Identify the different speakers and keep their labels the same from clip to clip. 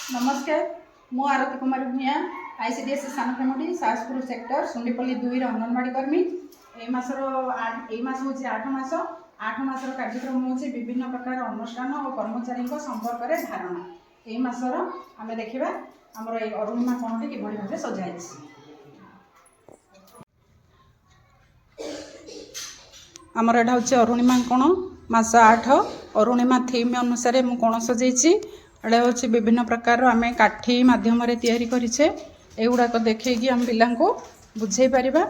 Speaker 1: नमस्कार मु आरती कुमारी भूया ICDS सानखेमुडी सासपुर sector सुंडीपल्ली 2 anganwadi कर्मी मास हूँ 8 मास 8 मासर कार्यक्रम हूँ विभिन्न प्रकार अनुष्ठान और कर्मचारी संपर्क में धारणा यही मासर आम देखा आमर ये अरुणिमा कणटी कि भाव सजाई आमर एटा हूँ अरुणिमा कण मास 8 अरुणिमा थीम अनुसार मु कण सजाई एटा हूँ विभिन्न प्रकार आम काठी मध्यम तैयारी करें एगुड़ाक देखी आम पिला बुझे पारिबा।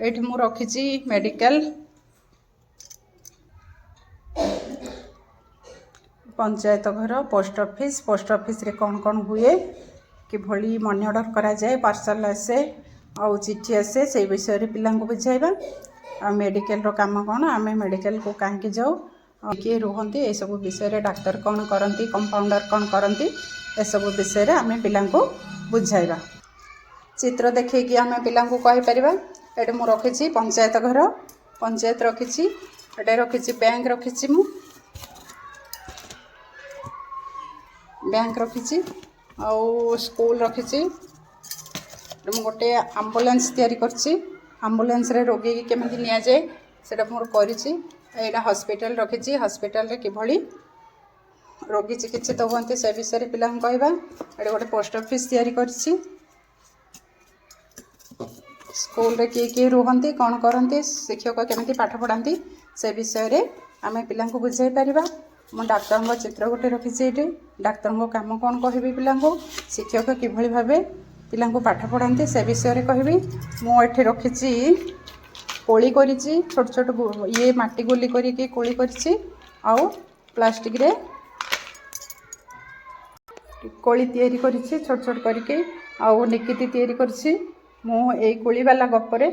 Speaker 1: एठी मु रखी मेडिकल पंचायत घर पोस्ट ऑफिस रे कौन कौन हुए कि भली मनी ऑर्डर करा जाए पार्सल आसे आउ चिठी आसे से विषय पिला बुझाइबा। आ मेडिकल रो काम कौन आम मेडिकल को कहीं जाऊ किए रुहती ये सब विषय डाक्तर कौन करती कंपाउंडर कौन करती ये सब विषय आम पिला बुझाइबा। चित्र देखिए आम पिला कहीपर ये मुझे रखी पंचायत घर पंचायत रखी ये रखी बैंक रखी मु बैंक रखी आउ स्कूल रखी गोटे आम्बुलांस तैयारी करछि आम्बुलांस रे रोगी की केमिति निया जाए सेटा मोर करिछि। एटा हॉस्पिटल रखी हॉस्पिटल रे किभली रोगी चिकित्सित होती से विषय पिला कहवा। ये गोटे पोस्ट ऑफिस तैयारी करछि स्कूल रे किए रुहती कौन करती शिक्षक केमिति पाठ पढ़ाती से विषय आम पिला बुझाई पारिबा। मु डाक्तर चित्र गोटे रखी ये डाक्तर काम कौन कहबी पिला शिक्षक किभली भावे पिला पाठ पढ़ाती से विषय कहबी। मुझे रखी कोली करी छोट छोट ये माटी गोली करी कोली करी आउ प्लास्टिक रे कोली तैयारी करी छोट छोट करके आउ निकिति तैयारी करी मु ए कोली वाला गपरे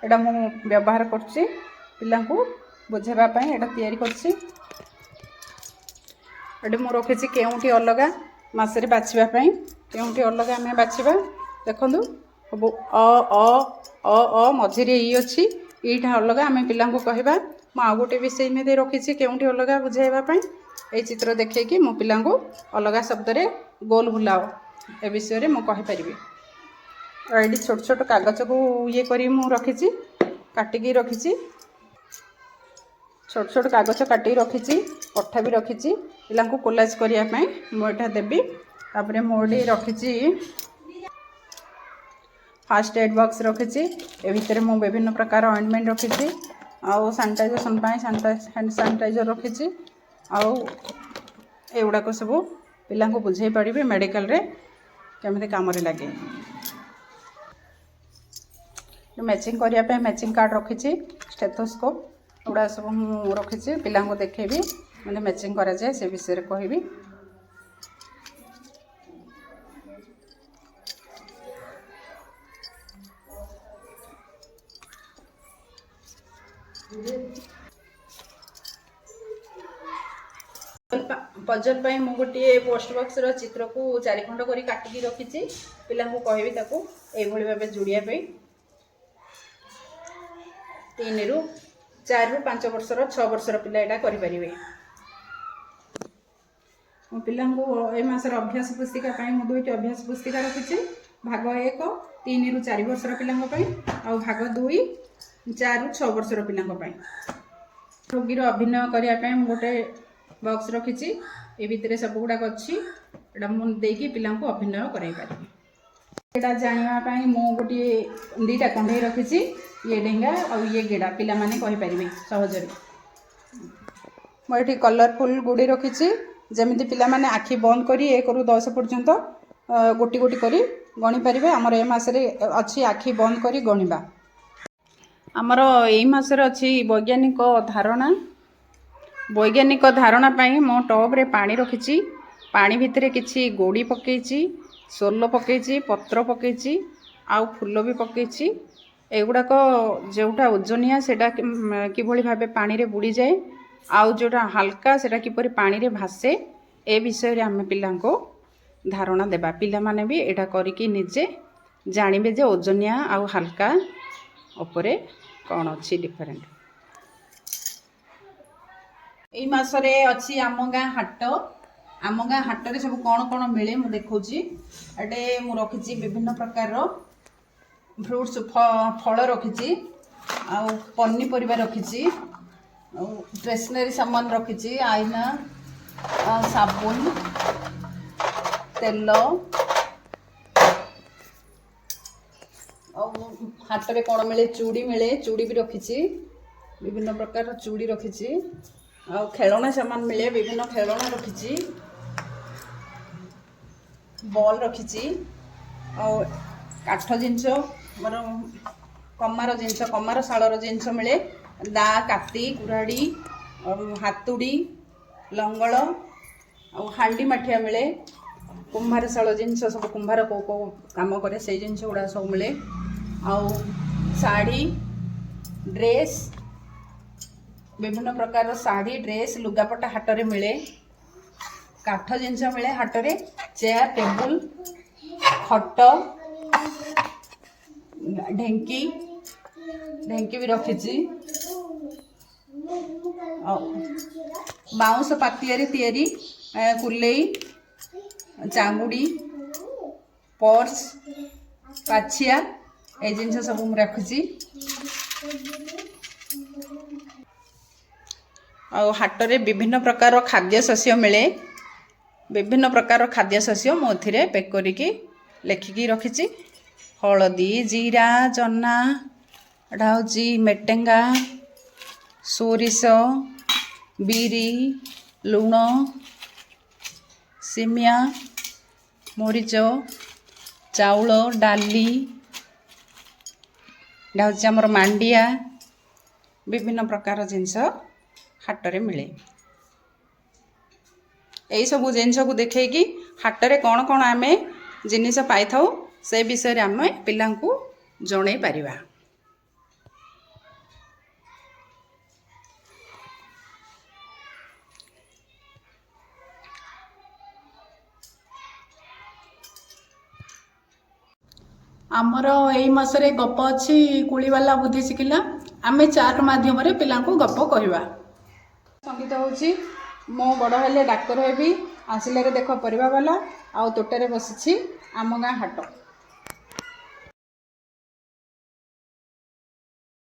Speaker 1: एटा मु व्यवहार करछि पिला बुझेबा पई एटा तैयारी करछि। एटा मु रखिछि केउंटी अलगा मासरे बाछिबा पई केउंटी अलगा आमे बाछिबा देखंदु सब अ मझिरे ई अछि ईटा अलगा आम पिला कहवा। आउ गोटे विषय में रखी केउंटी अलगा बुझाइवाई ये चित्र देखिए मो पिला अलगा शब्द रे गोल बुलाओ ए विषय में मुझे ये छोट छोट कागज को ये करी मु रखी काटिकी रखी छोट छोट कागज काटिकी रखी पठा भी रखी पिला कोलाज करने मुझे देवी। तापर मुझे रखी फास्ट एड बॉक्स रखी ए भितर मु विभिन्न प्रकार ऑइंटमेंट रखी आउ सैनिटाइजेशन हैंड सैनिटाइजर रखी आउ एगुड़ाक सब पिला बुझे पारे मेडिकल रे केमिति काम रे लगे। मैचिंग करने मैचिंग कार्ड रखी स्टेथोस्कोप गुड़ा सब मु रखी पिला देखेबी मतलब मैचिंग करा जाए से विषय कहबी। पजल पाई मु गोटे पोस्ट बॉक्स रो चित्र को 4 खंड करी काटिकी रखी पिला कहबी ताको एभली भाबे जोड़िया पे 3 रु 4 रु 5 वर्षर 6 वर्षर पिला एटा करि परिबे। मो पिला ए मासर अभ्यास पुस्तिका पाई मु दुईटी अभ्यास पुस्तिका रखी भाग 1 3 रु 4 वर्षर पिला आउ भाग 2 4 रु 6 वर्षर पिला रोगी अभिनय करने गोटे बॉक्स रखी ए भितर सब गुड़ाक अच्छी मुझे पिला अभिनय कराई पारे। जानापी मु गोटे 2टा कंडे रखी ये डेंगा और ये गेड़ा पिला माने कहि पारिबे सहजरे। मुझे कलरफुल गुड़ी रखी जमी पिला माने आखि बंद करी 1 रु 10 पर्यंत गोटी गोटी करी गणी पारिबे। आमर ए मासरे अच्छी आखि बंद करी गणिबा। आमर ए मासरे अच्छी वैज्ञानिक धारणा पाई मो टब रे पानी रखी पानी भितर किछि गोड़ी पकईची सोल पकईची पत्र पकईची आउ फूल भी पकईची एगुड़ाक जोटा ओजनिया सेटा किभली भाबे पानी रे बुड़ी जाए आउ जोटा हल्का सेटा किपरि पानी रे भासे ए विषय आम पिला धारणा देबा। पिला माने भी एटा करिकी निजे जानिबे जे ओजनिया आउ हल्का उपरे कौन अच्छी डिफरेंट। यही मासरे अच्छी आम गाँ हाट आम गाँ हाट में सब कौन कौन मिले मुझे देखी एटे मु रखी विभिन्न प्रकार फ्रुट्स फल रखी पनीपरिया रखी स्टेशनरी सामान रखी आईना साबुन तेल हाट में कौन मिले चूड़ी भी रखी विभिन्न प्रकार चूड़ी रखी खेलना सामान मिले विभिन्न खेलना रखी बॉल रखी काठ जिनस मोर कमार जिनस कमार शालर जिनस मिले दा काती कुराड़ी हातुड़ी लंगल हांडी माठिया मिले कुंभार शाल जिनस सब कुंभार को काम करे से जिनस गुड़ा सब मिले साड़ी ड्रेस विभिन्न प्रकार साड़ी ड्रेस लुगापटा हाट में मिले काठ जिनस मिले हाट में चेयर टेबुल खट ढेंकी ढेंकी भी रखी बाउंस पातियारी तैयारी कुलेई चांगुड़ी पर्स पाछिया ए जिनस सब रखी हाट में विभिन्न प्रकार खाद्य शस्य मिले विभिन्न प्रकार खाद्य शस्य मुझे पैक करके लेखिकी रखी हलदी जीरा चना एटा हूँ मेटेंगा सोरिष बिरी लुण सिमिया मरीच चाउल डाली एटा हूँ आमर मांडिया विभिन्न प्रकार जिनस हाट में मिले यही सब जिनस को देखी हाट में कौन कौन आम जिनिस पाई था से विषय आम पिला जन पारिबा। आमर यही मसरे गप अच्छी कुलीवाला बुद्धि शिखला आम चार्ट माध्यम पिला गप कहवा संगीत हूँ मो बड़ हेले डाक्तर हेबी आसिले देख परिवावाला आ तोटारे बसी आम गाँ हाट।